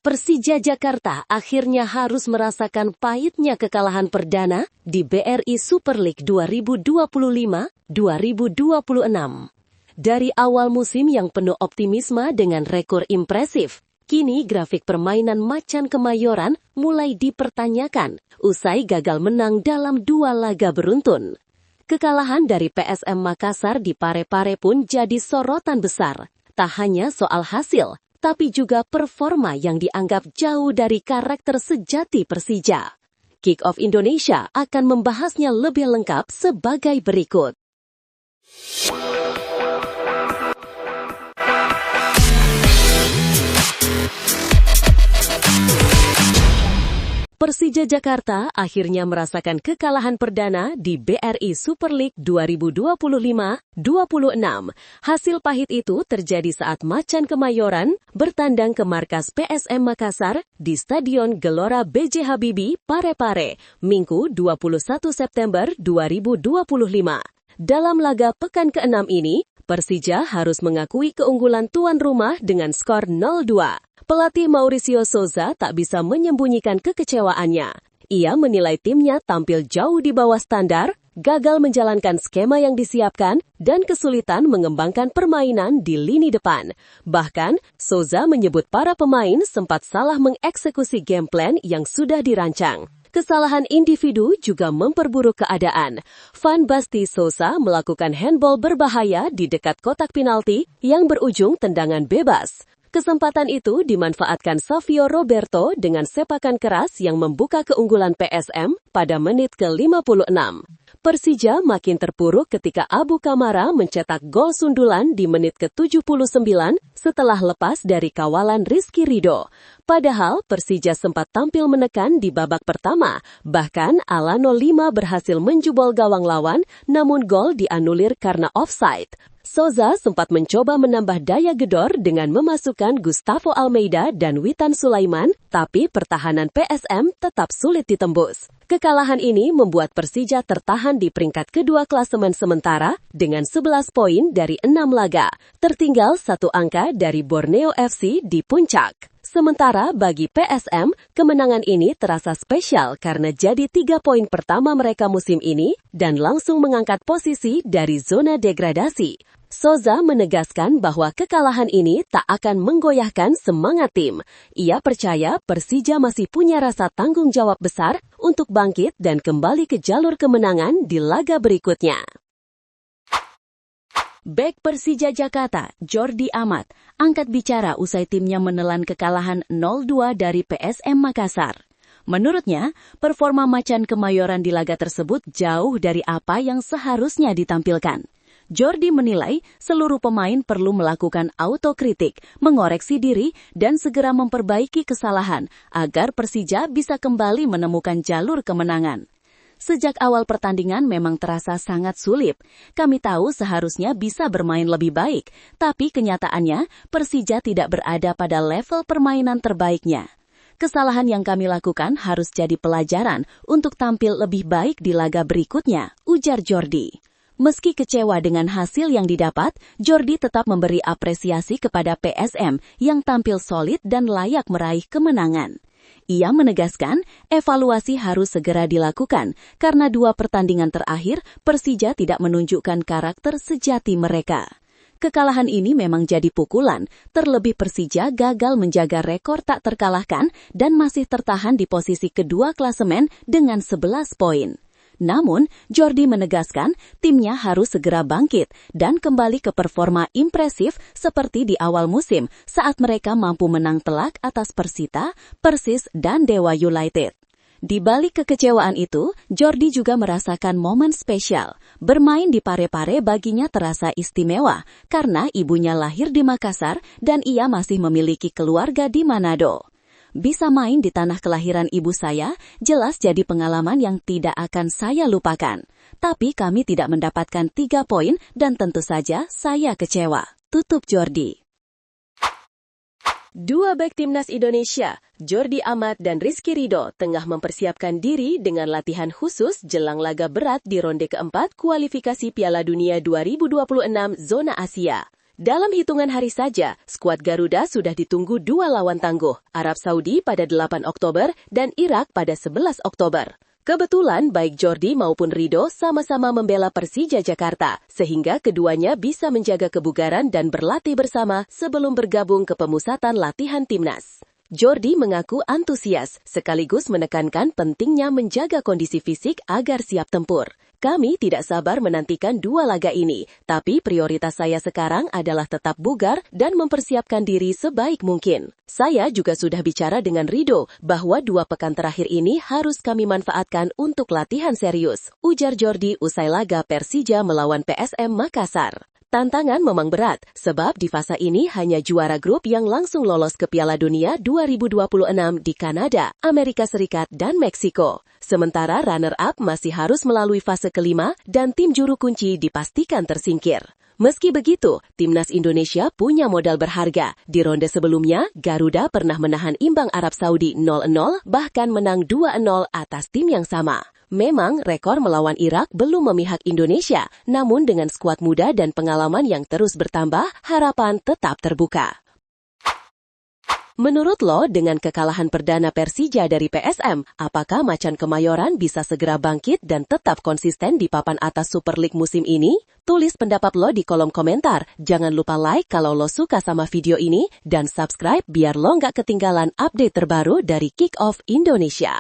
Persija Jakarta akhirnya harus merasakan pahitnya kekalahan perdana di BRI Super League 2025-2026. Dari awal musim yang penuh optimisme dengan rekor impresif, kini grafik permainan Macan Kemayoran mulai dipertanyakan usai gagal menang dalam 2 laga beruntun. Kekalahan dari PSM Makassar di Parepare pun jadi sorotan besar, tak hanya soal hasil, tapi juga performa yang dianggap jauh dari karakter sejati Persija. Kick Off Indonesia akan membahasnya lebih lengkap sebagai berikut. Persija Jakarta akhirnya merasakan kekalahan perdana di BRI Super League 2025-26. Hasil pahit itu terjadi saat Macan Kemayoran bertandang ke markas PSM Makassar di Stadion Gelora B.J. Habibie, Parepare, Minggu 21 September 2025. Dalam laga pekan ke-6 ini, Persija harus mengakui keunggulan tuan rumah dengan skor 0-2. Pelatih Mauricio Souza tak bisa menyembunyikan kekecewaannya. Ia menilai timnya tampil jauh di bawah standar, gagal menjalankan skema yang disiapkan, dan kesulitan mengembangkan permainan di lini depan. Bahkan, Souza menyebut para pemain sempat salah mengeksekusi game plan yang sudah dirancang. Kesalahan individu juga memperburuk keadaan. Van Basti Souza melakukan handball berbahaya di dekat kotak penalti yang berujung tendangan bebas. Kesempatan itu dimanfaatkan Savio Roberto dengan sepakan keras yang membuka keunggulan PSM pada menit ke-56. Persija makin terpuruk ketika Abu Kamara mencetak gol sundulan di menit ke-79 setelah lepas dari kawalan Rizky Ridho. Padahal Persija sempat tampil menekan di babak pertama, bahkan Alano 5 berhasil menjubol gawang lawan, namun gol dianulir karena offside. Souza sempat mencoba menambah daya gedor dengan memasukkan Gustavo Almeida dan Witan Sulaiman, tapi pertahanan PSM tetap sulit ditembus. Kekalahan ini membuat Persija tertahan di peringkat kedua klasemen sementara dengan 11 poin dari 6 laga, tertinggal 1 angka dari Borneo FC di puncak. Sementara bagi PSM, kemenangan ini terasa spesial karena jadi 3 poin pertama mereka musim ini dan langsung mengangkat posisi dari zona degradasi. Souza menegaskan bahwa kekalahan ini tak akan menggoyahkan semangat tim. Ia percaya Persija masih punya rasa tanggung jawab besar untuk bangkit dan kembali ke jalur kemenangan di laga berikutnya. Bek Persija Jakarta, Jordi Amat, angkat bicara usai timnya menelan kekalahan 0-2 dari PSM Makassar. Menurutnya, performa Macan Kemayoran di laga tersebut jauh dari apa yang seharusnya ditampilkan. Jordi menilai seluruh pemain perlu melakukan autokritik, mengoreksi diri, dan segera memperbaiki kesalahan agar Persija bisa kembali menemukan jalur kemenangan. Sejak awal pertandingan memang terasa sangat sulit. Kami tahu seharusnya bisa bermain lebih baik, tapi kenyataannya Persija tidak berada pada level permainan terbaiknya. Kesalahan yang kami lakukan harus jadi pelajaran untuk tampil lebih baik di laga berikutnya, ujar Jordi. Meski kecewa dengan hasil yang didapat, Jordi tetap memberi apresiasi kepada PSM yang tampil solid dan layak meraih kemenangan. Ia menegaskan evaluasi harus segera dilakukan karena 2 pertandingan terakhir Persija tidak menunjukkan karakter sejati mereka. Kekalahan ini memang jadi pukulan, terlebih Persija gagal menjaga rekor tak terkalahkan dan masih tertahan di posisi kedua klasemen dengan 11 poin. Namun, Jordi menegaskan timnya harus segera bangkit dan kembali ke performa impresif seperti di awal musim saat mereka mampu menang telak atas Persita, Persis, dan Dewa United. Di balik kekecewaan itu, Jordi juga merasakan momen spesial. Bermain di Parepare baginya terasa istimewa karena ibunya lahir di Makassar dan ia masih memiliki keluarga di Manado. Bisa main di tanah kelahiran ibu saya, jelas jadi pengalaman yang tidak akan saya lupakan. Tapi kami tidak mendapatkan 3 poin dan tentu saja saya kecewa. Tutup Jordi. 2 bek timnas Indonesia, Jordi Amat dan Rizky Ridho, tengah mempersiapkan diri dengan latihan khusus jelang laga berat di ronde keempat kualifikasi Piala Dunia 2026 zona Asia. Dalam hitungan hari saja, skuad Garuda sudah ditunggu dua lawan tangguh, Arab Saudi pada 8 Oktober dan Irak pada 11 Oktober. Kebetulan baik Jordi maupun Rido sama-sama membela Persija Jakarta, sehingga keduanya bisa menjaga kebugaran dan berlatih bersama sebelum bergabung ke pemusatan latihan timnas. Jordi mengaku antusias, sekaligus menekankan pentingnya menjaga kondisi fisik agar siap tempur. Kami tidak sabar menantikan dua laga ini, tapi prioritas saya sekarang adalah tetap bugar dan mempersiapkan diri sebaik mungkin. Saya juga sudah bicara dengan Rido bahwa 2 pekan terakhir ini harus kami manfaatkan untuk latihan serius, ujar Jordi usai laga Persija melawan PSM Makassar. Tantangan memang berat, sebab di fase ini hanya juara grup yang langsung lolos ke Piala Dunia 2026 di Kanada, Amerika Serikat, dan Meksiko. Sementara runner-up masih harus melalui fase kelima dan tim juru kunci dipastikan tersingkir. Meski begitu, timnas Indonesia punya modal berharga. Di ronde sebelumnya, Garuda pernah menahan imbang Arab Saudi 0-0, bahkan menang 2-0 atas tim yang sama. Memang rekor melawan Irak belum memihak Indonesia, namun dengan skuad muda dan pengalaman yang terus bertambah, harapan tetap terbuka. Menurut lo, dengan kekalahan perdana Persija dari PSM, apakah Macan Kemayoran bisa segera bangkit dan tetap konsisten di papan atas Super League musim ini? Tulis pendapat lo di kolom komentar. Jangan lupa like kalau lo suka sama video ini, dan subscribe biar lo nggak ketinggalan update terbaru dari Kick Off Indonesia.